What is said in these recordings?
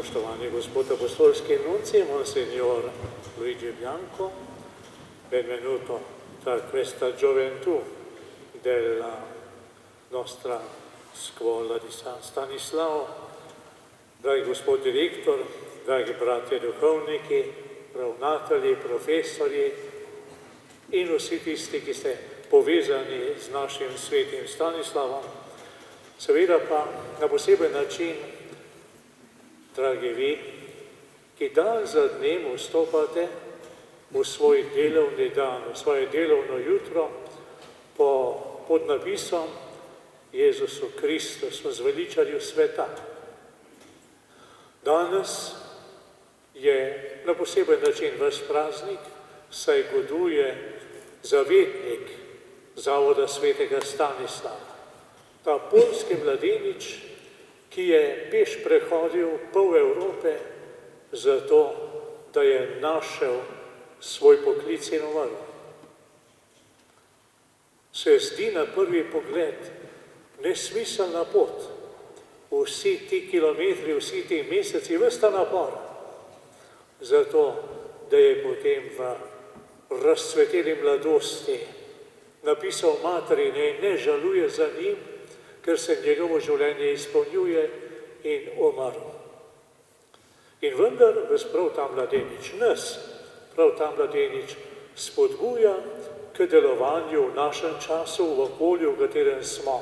Spoštovani gospod apostolski nunci, Monsignor Luigi Bianco, benvenuto tra questa gioventù della nostra scuola di San Stanislao, dragi gospod direktor, dragi bratje duhovniki, ravnatelji, profesori in vsi tisti, ki ste povezani z našim svetim Stanislavom, seveda pa na poseben način, dragi vi, ki dan za dnem vstopate v svoj delovni dan, v svoje delovno jutro pod napisom Jezusu Kristusu, zveličarju sveta. Danes je na poseben način vaš praznik, saj goduje zavetnik Zavoda svetega Stanislava. Ta poljski mladenič, ki je peš prehodil pol Evrope zato, da je našel svoj poklic in umrl. Se zdi na prvi pogled nesmiselna pot, vsi ti kilometri, vsi ti meseci, ves ta napor, zato, da je potem v razcveteli mladosti napisal materine in ne žaluje za njim, ker se njegovo življenje izpolnjuje in umrl. In vendar vas prav ta mladenič, nas prav ta mladenič spodbuja k delovanju v našem času, v okolju, v katerem smo.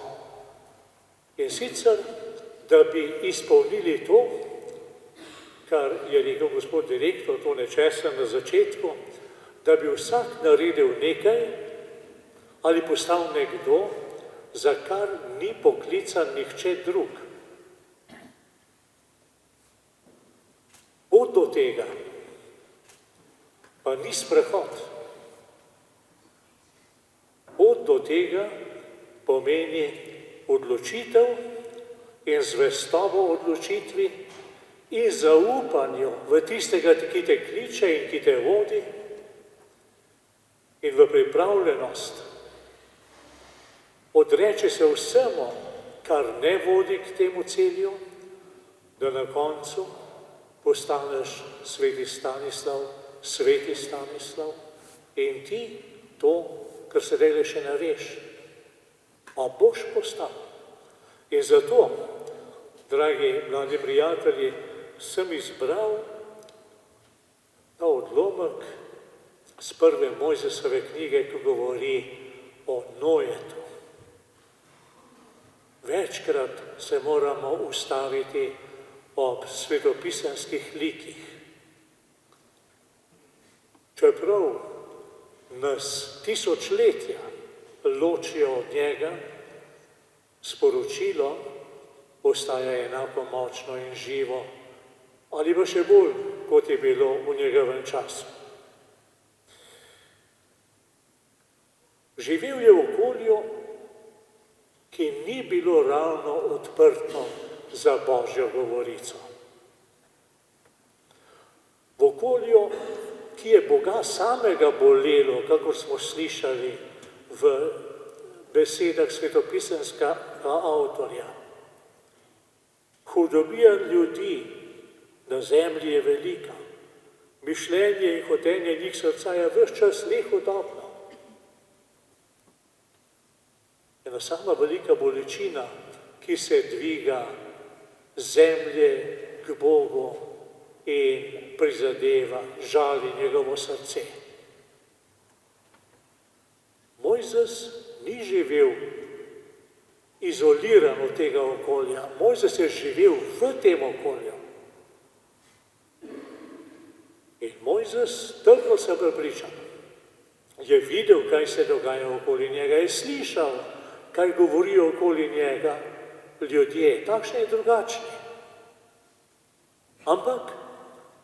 In sicer, da bi izpolnili to, kar je rekel gospod direktor, to nečesa na začetku, da bi vsak naredil nekaj ali postal nekdo, za kar ni poklican nihče drug. Pot do tega pa ni sprehod. Pot do tega pomeni odločitev in zvestobo odločitvi in zaupanju v tistega, ki te kliče in ki te vodi, in v pripravljenost odreče se vsemu, kar ne vodi k temu cilju, da na koncu postaneš sveti Stanislav in ti to, kar se dele še ne veš, a boš postal. In zato, dragi mladi prijatelji, sem izbral ta odlomek z prve Mojzesove knjige, ki govori o Noetu. Večkrat se moramo ustaviti ob svetopisanskih likih. Čeprav nas tisočletja ločijo od njega, sporočilo ostaja enako močno in živo, ali pa še bolj, kot je bilo v njegovem času. Živel je v okolju, ki ni bilo ravno odprto za Božjo govorico. V okolju, ki je Boga samega bolelo, kakor smo slišali v besedah svetopisanskega avtorja. Hudobija ljudi na zemlji je velika, mišljenje in hotenje njih srca je ves čas nehudobno. Ena sama velika bolečina, ki se dviga zemlje k Bogu in prizadeva, žali njegovo srce. Mojzes ni živel izoliran od tega okolja. Mojzes je živel v tem okolju. In Mojzes, trdno sem prepričan, je videl, kaj se dogaja okoli njega, je slišal, kaj govorijo okoli njega ljudje, takšni in drugačni. Ampak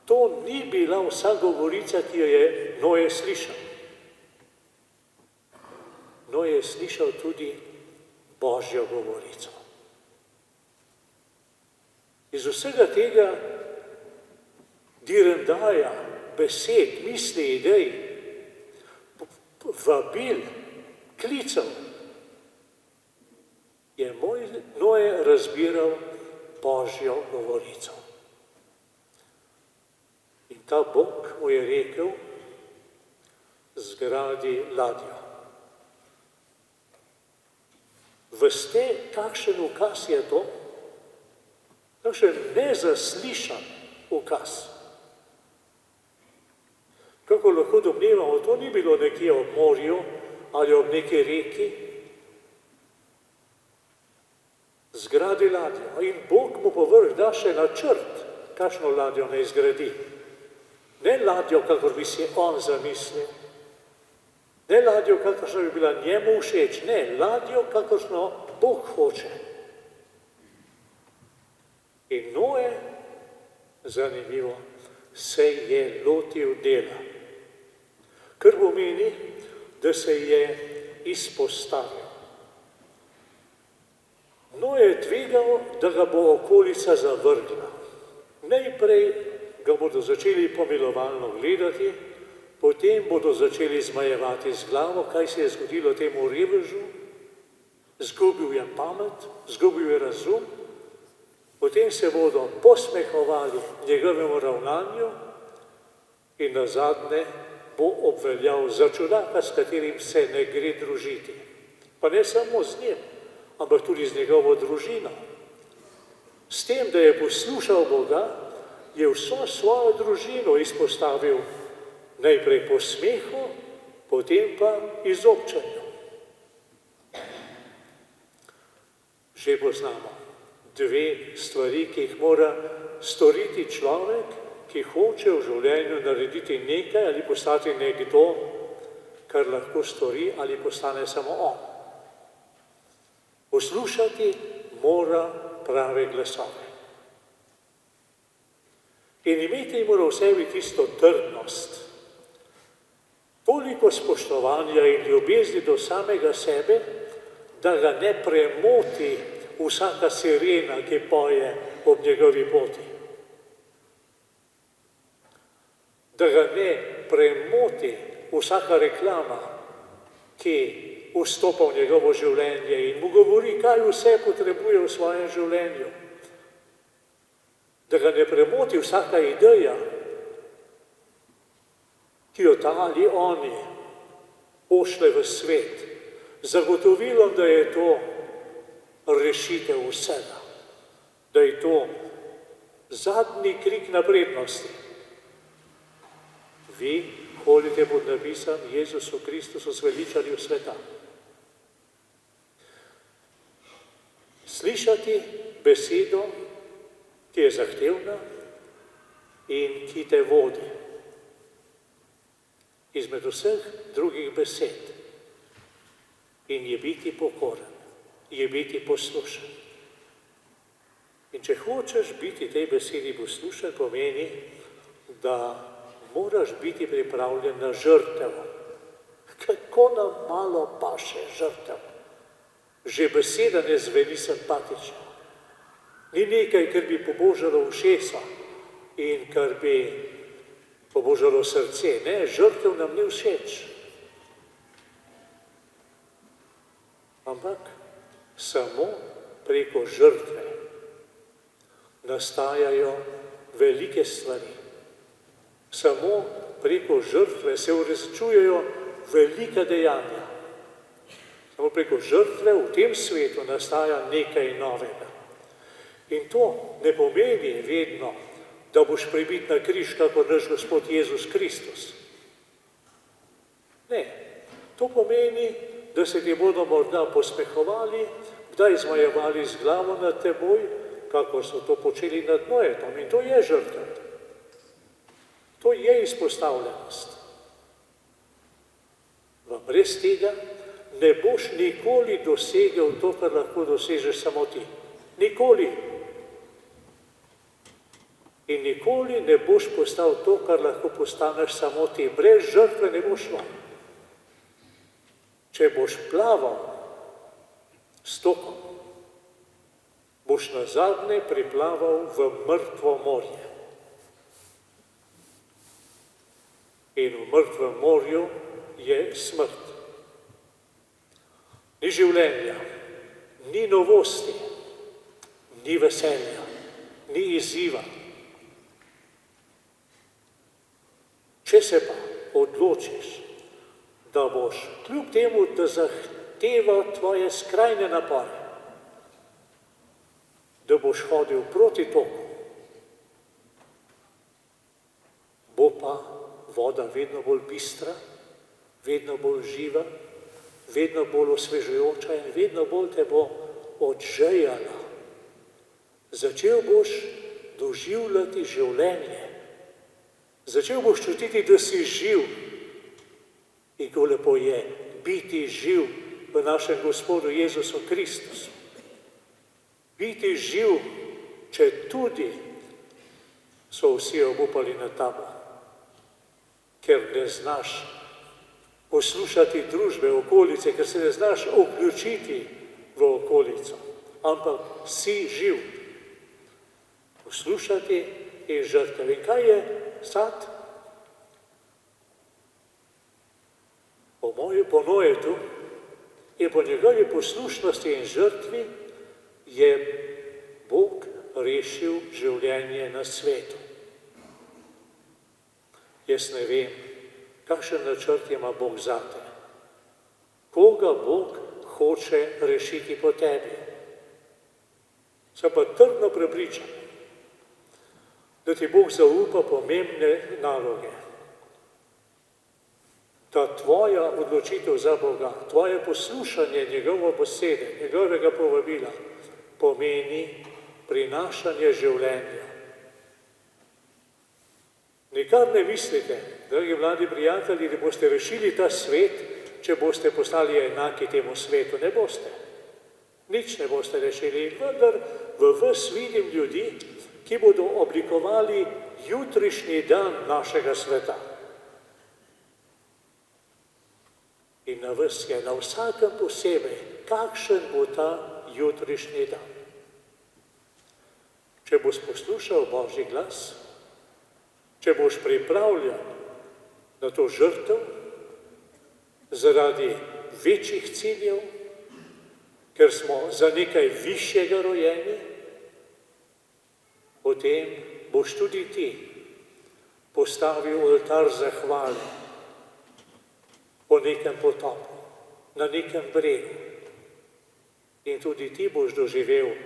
to ni bila vsa govorica, ki jo je Noe slišal. Noe je slišal tudi Božjo govorico. Iz vsega tega direndaja besed, misli, idej, vabil, klicev, je Noe razbiral Božjo govorico. ta Bog mu je rekel, zgradi ladjo. Veste, kakšen ukaz je to? Kakšen nezaslišan ukaz. Kako lahko domnevamo, to ni bilo nekje ob morju ali ob neki reki. Zgradi ladjo. In Bog mu povrh da še načrt, kakšno ladjo naj zgradi. Ne ladjo, kakor bi si on zamislil. Ne ladjo, kakršna bi bila njemu všeč. Ne, ladjo, kakršno Bog hoče. In Noe, zanimivo, se je lotil dela. Kar pomeni, da se je izpostavil. Noe je tvegal, da ga bo okolica zavrgla. Najprej ga bodo začeli pomilovalno gledati, potem bodo začeli zmajevati z glavo, kaj se je zgodilo temu revežu. Zgubil je pamet, zgubil je razum, potem se bodo posmehovali njegovemu ravnanju in nazadnje bo obveljal za čudaka, s katerim se ne gre družiti. Pa ne samo z njim, ampak tudi z njegovo družino. S tem, da je poslušal Boga, je vso svojo družino izpostavil najprej po smehu, potem pa izobčanju. Že poznamo dve stvari, ki jih mora storiti človek, ki hoče v življenju narediti nekaj ali postati nekdo, kar lahko stori ali postane samo on. Poslušati mora prave glasove. In imeti mora v sebi tisto trdnost, toliko spoštovanja in ljubezni do samega sebe, da ga ne premoti vsaka sirena, ki poje ob njegovi poti. Da ga ne premoti vsaka reklama, ki vstopa v njegovo življenje in mu govori, kaj vse potrebuje v svojem življenju. Da ga ne premoti vsaka ideja, ki jo ta ali oni pošle v svet, zagotovilom, da je to rešitev vsega, da je to zadnji krik naprednosti. Vi hodite pod napisom Jezusu Kristusu, zveličanju sveta. Slišati besedo, ki je zahtevna in ki te vodi. Izmed vseh drugih besed. In je biti pokoren, je biti poslušen. In če hočeš biti tej besedi poslušen, pomeni, da moraš biti pripravljen na žrtev. Kako nam malo paše žrtev. Že beseda ne zveni simpatično. Ni nekaj, kar bi pobožalo ušesa in kar bi pobožalo srce. Ne, žrtev nam ni všeč. Ampak samo preko žrtve nastajajo velike stvari. Samo preko žrtve se uresničujejo velika dejanja. Samo preko žrtve v tem svetu nastaja nekaj novega. In to ne pomeni vedno, da boš pribit na križ, kakor naš Gospod Jezus Kristus. Ne, to pomeni, da se ti bodo morda posmehovali, kdaj zmajevali z glavo nad teboj, kako so to počeli nad Noetom. In to je žrtev. To je izpostavljenost. Brez tega ne boš nikoli dosegel to, kar lahko dosežeš samo ti. Nikoli. In nikoli ne boš postal to, kar lahko postaneš samo ti. Brez žrtve ne boš šlo. Če boš plaval s tokom, boš nazadnje priplaval v mrtvo morje. In v mrtvem morju je smrt. Ni življenja, ni novosti, ni veselja, ni izziva. Če se pa odločiš, da boš kljub temu, da zahteva tvoje skrajne napore, da boš hodil proti toku, bo pa voda vedno bolj bistra, vedno bolj živa, vedno bolj osvežujoča in vedno bolj te bo odžejala. Začel boš doživljati življenje. Začel boš čutiti, da si živ. In kako lepo je biti živ v našem Gospodu Jezusu Kristusu. Biti živ, če tudi so vsi obupali na tabo, ker ne znaš poslušati družbe, okolice, ker se ne znaš vključiti v okolico, ampak si živ. Poslušati in žrtev. In kaj je sad? Po Noetu in po njegovi poslušnosti in žrtvi je Bog rešil življenje na svetu. Jaz ne vem, kakšen načrt ima Bog zate. Koga Bog hoče rešiti po tebi. Sem pa trdno prepričan, da ti Bog zaupa pomembne naloge. Da tvoja odločitev za Boga, tvoje poslušanje njegove besede, njegovega povabila, pomeni prinašanje življenja. Nikar ne mislite, dragi mladi prijatelji, da boste rešili ta svet, če boste postali enaki temu svetu. Ne boste. Nič ne boste rešili. Vendar v vas vidim ljudi, ki bodo oblikovali jutrišnji dan našega sveta. In na vas je, na vsakem posebej, kakšen bo ta jutrišnji dan. Če boš poslušal Božji glas, če boš pripravljen na to žrtev zaradi večjih ciljev, ker smo za nekaj višjega rojeni, potem boš tudi ti postavil oltar zahvale po nekem potopu, na nekem bregu. In tudi ti boš doživel,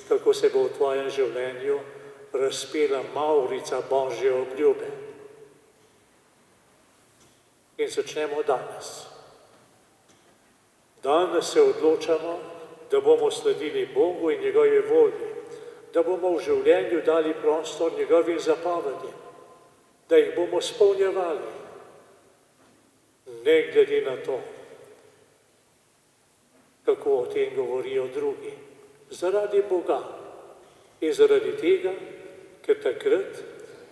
kako se bo v tvojem življenju razpela mavrica Božje obljube. In začnemo danes. Danes se odločamo, da bomo sledili Bogu in njegovi volji, da bomo v življenju dali prostor njegovim zapovedim, da jih bomo spolnjevali, ne glede na to, kako o tem govorijo drugi, zaradi Boga in zaradi tega, ker takrat,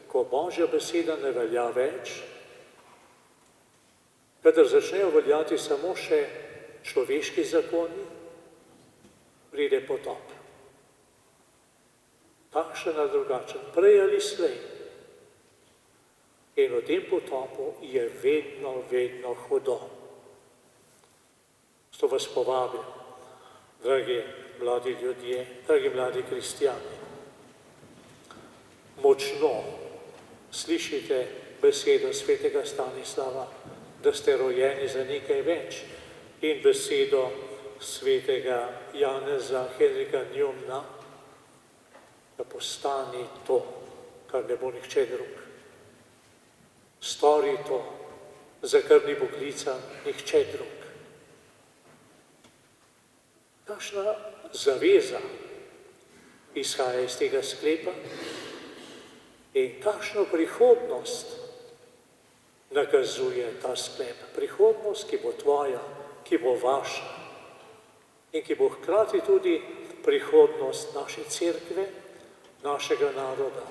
ko Božja beseda ne velja več, kadar začnejo veljati samo še človeški zakoni, pride potop. Takšen ali drugačen, prej ali slej. In v tem potopu je vedno, vedno hudo. Zato vas povabim, dragi mladi ljudje, dragi mladi kristjani, močno slišite besedo svetega Stanislava, da ste rojeni za nekaj več, in besedo svetega Janeza Henrika Njumna, da postani to, kar ne bo nihče drug. Stori to, za kar ni poklican nihče drug. Kakšna zaveza izhaja iz tega sklepa in kakšno prihodnost nakazuje ta sklep. Prihodnost, ki bo tvoja, ki bo vaša in ki bo hkrati tudi prihodnost naše cerkve, našega naroda,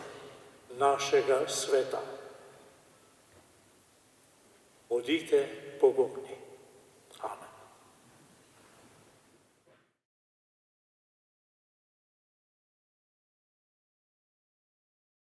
našega sveta. Bodite pogumni.